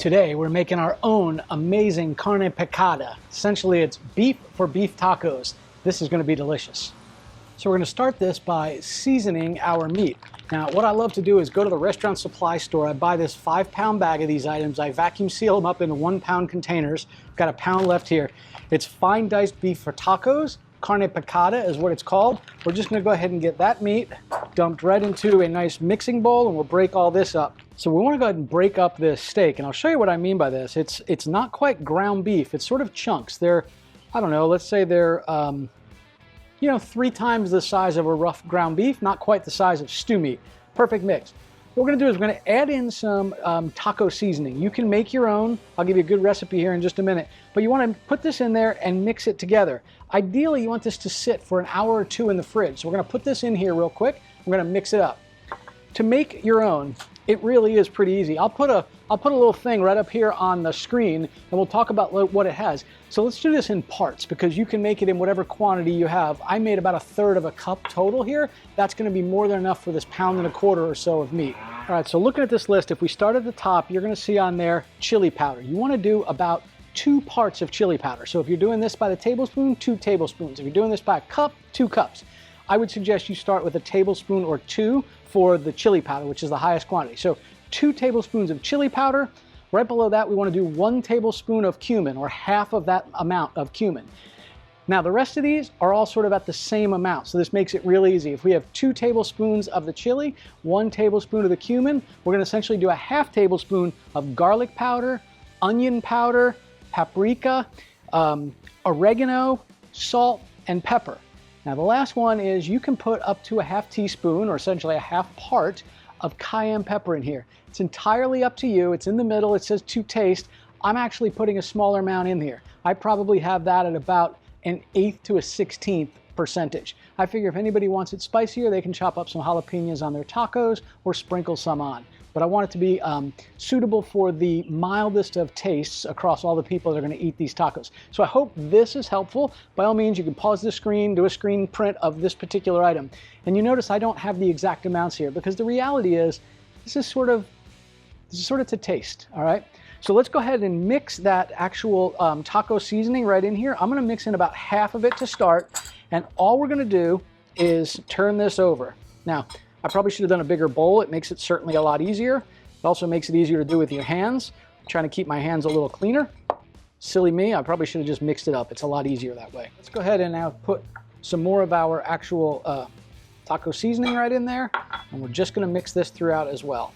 Today we're making our own amazing carne picada. Essentially it's beef for beef tacos. This is going to be delicious. So we're going to start this by seasoning our meat. Now what I love to do is go to the restaurant supply store. I buy this 5-pound bag of these items. I vacuum seal them up into 1-pound containers. Got a pound left here. It's fine diced beef for tacos. Carne picada is what it's called. We're just going to go ahead and get that meat dumped right into a nice mixing bowl, and we'll break all this up. So we want to go ahead and break up this steak, and I'll show you what I mean by this. It's not quite ground beef. It's sort of chunks. They're, I don't know, let's say they're 3 times the size of a rough ground beef, not quite the size of stew meat. Perfect mix. What we're going to do is we're going to add in some taco seasoning. You can make your own. I'll give you a good recipe here in just a minute. But you want to put this in there and mix it together. Ideally, you want this to sit for an hour or 2 in the fridge. So we're going to put this in here real quick. We're going to mix it up. To make your own, it really is pretty easy. I'll put a little thing right up here on the screen, and we'll talk about what it has. So let's do this in parts, because you can make it in whatever quantity you have. I made about 1/3 of a cup total here. That's going to be more than enough for this 1.25 pounds or so of meat. All right, so looking at this list, if we start at the top, you're going to see on there chili powder. You want to do about 2 parts of chili powder. So if you're doing this by the tablespoon, 2 tablespoons. If you're doing this by a cup, 2 cups. I would suggest you start with a tablespoon or 2 for the chili powder, which is the highest quantity. So 2 tablespoons of chili powder. Right below that, we want to do 1 tablespoon of cumin, or half of that amount of cumin. Now the rest of these are all sort of at the same amount, so this makes it real easy. If we have 2 tablespoons of the chili, 1 tablespoon of the cumin, we're going to essentially do a half tablespoon of garlic powder, onion powder, paprika, oregano, salt, and pepper. Now the last one is you can put up to a half teaspoon, or essentially a half part, of cayenne pepper in here. It's entirely up to you. It's in the middle. It says to taste. I'm actually putting a smaller amount in here. I probably have that at about an 1/8 to a 1/16 percentage. I figure if anybody wants it spicier, they can chop up some jalapenos on their tacos or sprinkle some on. But I want it to be suitable for the mildest of tastes across all the people that are going to eat these tacos. So I hope this is helpful. By all means, you can pause the screen, do a screen print of this particular item. And you notice I don't have the exact amounts here, because the reality is this is sort of to taste, all right? So let's go ahead and mix that actual taco seasoning right in here. I'm going to mix in about half of it to start, and all we're going to do is turn this over. Now, I probably should have done a bigger bowl. It makes it certainly a lot easier. It also makes it easier to do with your hands. I'm trying to keep my hands a little cleaner. Silly me, I probably should have just mixed it up. It's a lot easier that way. Let's go ahead and now put some more of our actual taco seasoning right in there, and we're just going to mix this throughout as well.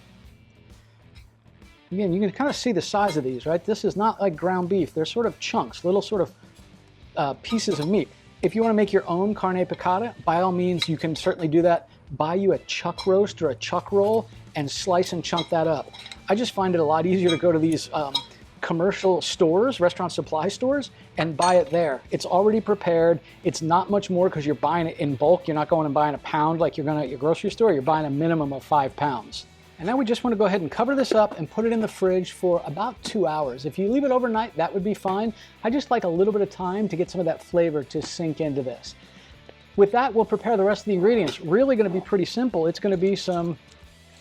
Again, you can kind of see the size of these, right? This is not like ground beef. They're sort of chunks, little sort of pieces of meat. If you want to make your own carne picada, by all means, you can certainly do that. Buy you a chuck roast or a chuck roll and slice and chunk that up. I just find it a lot easier to go to these commercial stores, restaurant supply stores, and buy it there. It's already prepared. It's not much more because you're buying it in bulk. You're not going and buying a pound like you're going to at your grocery store. You're buying a minimum of 5 pounds. And now we just want to go ahead and cover this up and put it in the fridge for about 2 hours. If you leave it overnight, that would be fine. I just like a little bit of time to get some of that flavor to sink into this. With that, we'll prepare the rest of the ingredients. Really going to be pretty simple. It's going to be some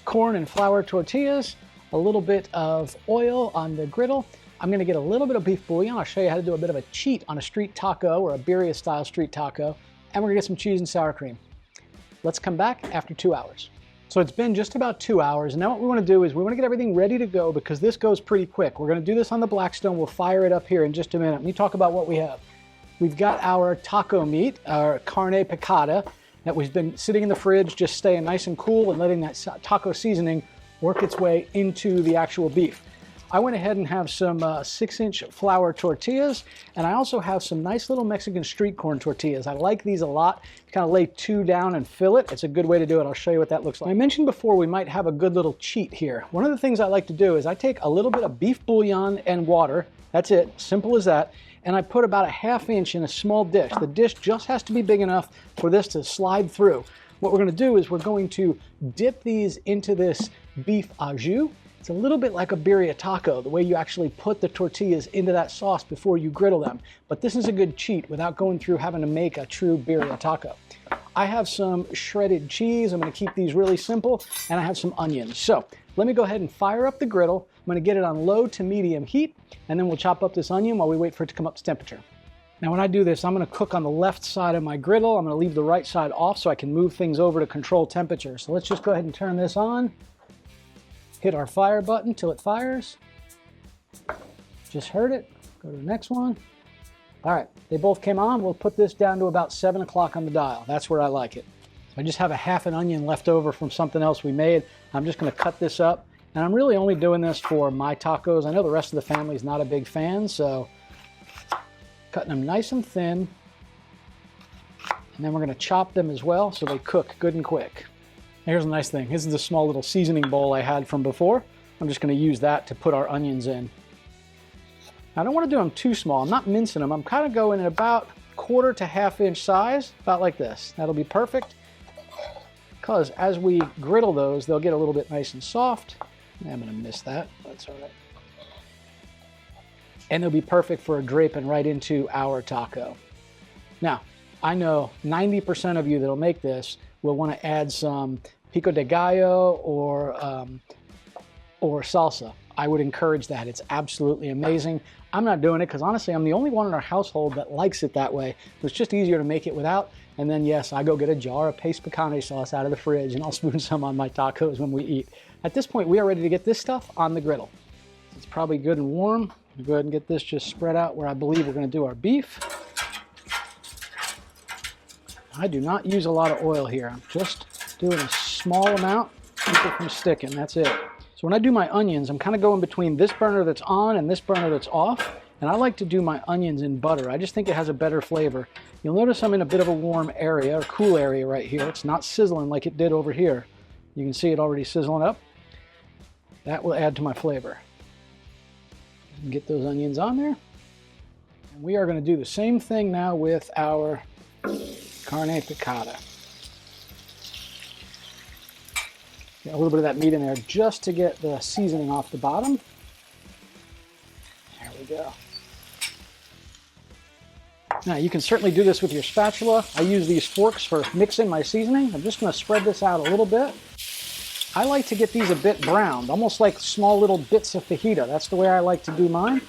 corn and flour tortillas, a little bit of oil on the griddle. I'm going to get a little bit of beef bouillon. I'll show you how to do a bit of a cheat on a street taco, or a birria style street taco. And we're going to get some cheese and sour cream. Let's come back after 2 hours. So it's been just about 2 hours, and now what we want to do is we want to get everything ready to go, because this goes pretty quick. We're going to do this on the Blackstone. We'll fire it up here in just a minute. Let me talk about what we have. We've got our taco meat, our carne picada, that was been sitting in the fridge, just staying nice and cool and letting that taco seasoning work its way into the actual beef. I went ahead and have some 6-inch flour tortillas, and I also have some nice little Mexican street corn tortillas. I like these a lot. You kind of lay 2 down and fill it. It's a good way to do it. I'll show you what that looks like. I mentioned before we might have a good little cheat here. One of the things I like to do is I take a little bit of beef bouillon and water. That's it, simple as that. And I put about a 1/2 inch in a small dish. The dish just has to be big enough for this to slide through. What we're going to do is we're going to dip these into this beef au jus. It's a little bit like a birria taco, the way you actually put the tortillas into that sauce before you griddle them. But this is a good cheat without going through having to make a true birria taco. I have some shredded cheese. I'm going to keep these really simple, and I have some onions. So let me go ahead and fire up the griddle. going to get it on low to medium heat, and then we'll chop up this onion while we wait for it to come up to temperature. Now when I do this, I'm going to cook on the left side of my griddle. I'm going to leave the right side off so I can move things over to control temperature. So let's just go ahead and turn this on. Hit our fire button till it fires. Just heard it. Go to the next one. All right, they both came on. We'll put this down to about 7 o'clock on the dial. That's where I like it. I just have a half an onion left over from something else we made. I'm just going to cut this up. And I'm really only doing this for my tacos. I know the rest of the family is not a big fan, so cutting them nice and thin. And then we're going to chop them as well so they cook good and quick. Here's a nice thing. This is the small little seasoning bowl I had from before. I'm just going to use that to put our onions in. I don't want to do them too small. I'm not mincing them. I'm kind of going in about 1/4 to 1/2 inch size, about like this. That'll be perfect. Because as we griddle those, they'll get a little bit nice and soft. I'm going to miss that. That's all right. And they'll be perfect for draping right into our taco. Now, I know 90% of you that'll make this will want to add some pico de gallo or salsa. I would encourage that. It's absolutely amazing. I'm not doing it because honestly, I'm the only one in our household that likes it that way. It's just easier to make it without. And then yes, I go get a jar of paste picante sauce out of the fridge and I'll spoon some on my tacos when we eat. At this point, we are ready to get this stuff on the griddle. It's probably good and warm. I'll go ahead and get this just spread out where I believe we're going to do our beef. I do not use a lot of oil here. I'm just doing a small amount to keep it from sticking. That's it. So when I do my onions, I'm kind of going between this burner that's on and this burner that's off. And I like to do my onions in butter. I just think it has a better flavor. You'll notice I'm in a bit of a warm area or cool area right here. It's not sizzling like it did over here. You can see it already sizzling up. That will add to my flavor. Get those onions on there. And we are going to do the same thing now with our carne picada. Get a little bit of that meat in there just to get the seasoning off the bottom. There we go. Now you can certainly do this with your spatula. I use these forks for mixing my seasoning. I'm just going to spread this out a little bit. I like to get these a bit browned, almost like small little bits of fajita. That's the way I like to do mine.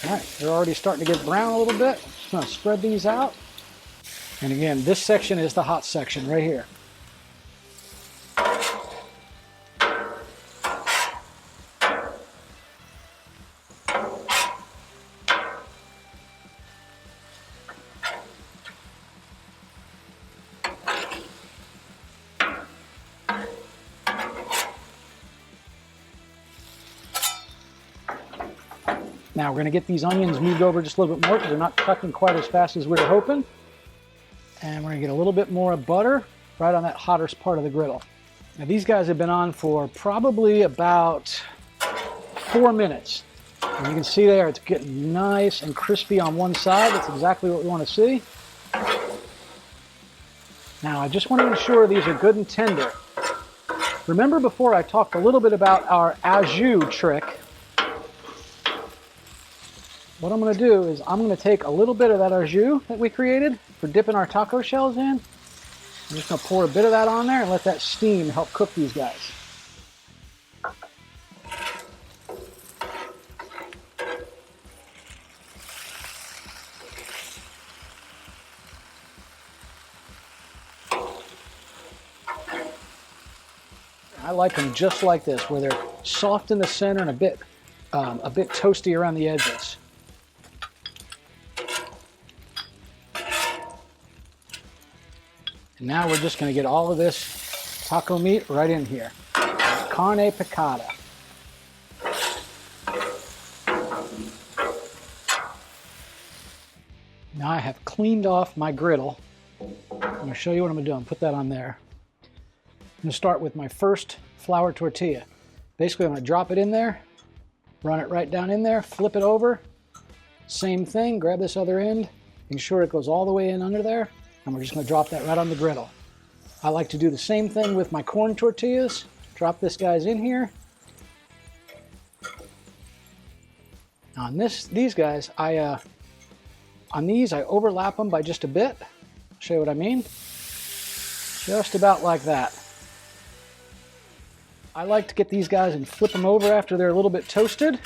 All right, they're already starting to get brown a little bit. Just going to spread these out. And again, this section is the hot section right here. Now we're going to get these onions moved over just a little bit more because they're not cooking quite as fast as we were hoping. And we're going to get a little bit more of butter right on that hottest part of the griddle. Now these guys have been on for probably about 4 minutes. And you can see there it's getting nice and crispy on one side. That's exactly what we want to see. Now I just want to ensure these are good and tender. Remember before I talked a little bit about our au jus trick. What I'm going to do is I'm going to take a little bit of that au jus that we created for dipping our taco shells in. I'm just going to pour a bit of that on there and let that steam help cook these guys. I like them just like this, where they're soft in the center and a bit toasty around the edges. And now we're just going to get all of this taco meat right in here. Carne picada. Now I have cleaned off my griddle. I'm going to show you what I'm going to do. Put that on there. I'm going to start with my first flour tortilla. Basically, I'm going to drop it in there, run it right down in there, flip it over. Same thing, grab this other end, ensure it goes all the way in under there, and we're just going to drop that right on the griddle. I like to do the same thing with my corn tortillas. Drop this guys in here. On these guys, on these I overlap them by just a bit. I'll show you what I mean. Just about like that. I like to get these guys and flip them over after they're a little bit toasted.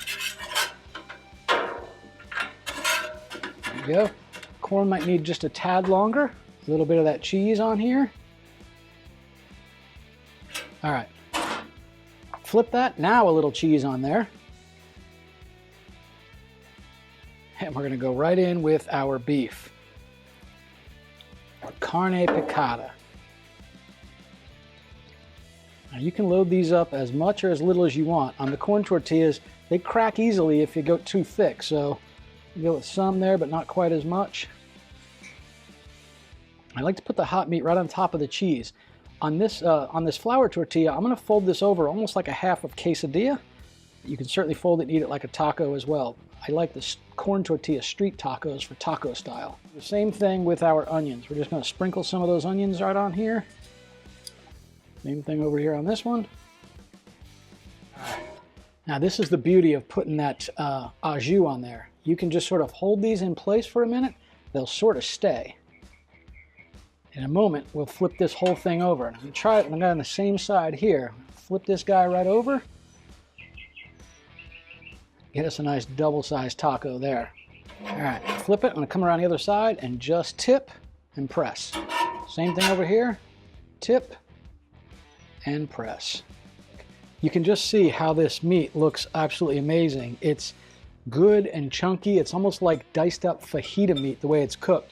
There you go. Corn might need just a tad longer. A little bit of that cheese on here. All right. Flip that. Now a little cheese on there. And we're going to go right in with our beef. Our Carne Picada. Now you can load these up as much or as little as you want. On the corn tortillas, they crack easily if you go too thick. So you go with some there, but not quite as much. I like to put the hot meat right on top of the cheese. On this flour tortilla, I'm going to fold this over almost like a half of quesadilla. You can certainly fold it and eat it like a taco as well. I like the corn tortilla street tacos for taco style. The same thing with our onions. We're just going to sprinkle some of those onions right on here. Same thing over here on this one. Now this is the beauty of putting that au jus on there. You can just sort of hold these in place for a minute. They'll sort of stay. In a moment, we'll flip this whole thing over. I'm going to try it on the same side here. Flip this guy right over. Get us a nice double-sized taco there. All right, flip it. I'm going to come around the other side and just tip and press. Same thing over here. Tip and press. You can just see how this meat looks absolutely amazing. It's good and chunky. It's almost like diced up fajita meat the way it's cooked.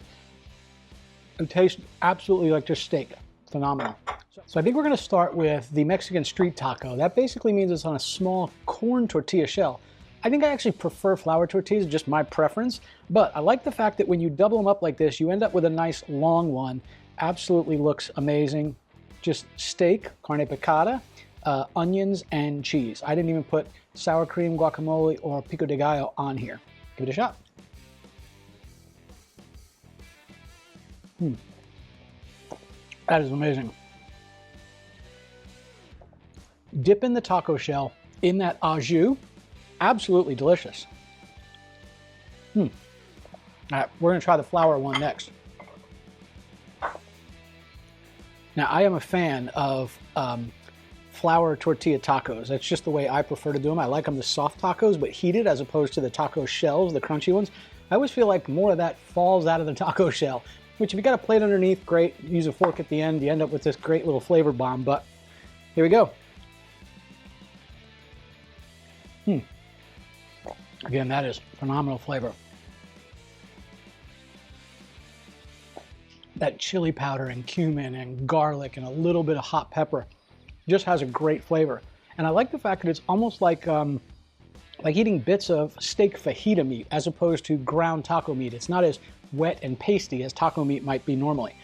It tastes absolutely like just steak. Phenomenal. So I think we're going to start with the Mexican street taco. That basically means it's on a small corn tortilla shell. I think I actually prefer flour tortillas, just my preference, but I like the fact that when you double them up like this, you end up with a nice long one. Absolutely looks amazing. Just steak, carne picada, onions, and cheese. I didn't even put sour cream, guacamole, or pico de gallo on here. Give it a shot. That is amazing. Dip in the taco shell in that au jus. Absolutely delicious. All right, we're going to try the flour one next. Now, I am a fan of flour tortilla tacos. That's just the way I prefer to do them. I like them the soft tacos, but heated as opposed to the taco shells, the crunchy ones. I always feel like more of that falls out of the taco shell, which if you got a plate underneath, great. Use a fork at the end, you end up with this great little flavor bomb, but here we go. Again, that is phenomenal flavor. That chili powder and cumin and garlic and a little bit of hot pepper just has a great flavor. And I like the fact that it's almost like eating bits of steak fajita meat as opposed to ground taco meat. It's not as wet and pasty as taco meat might be normally.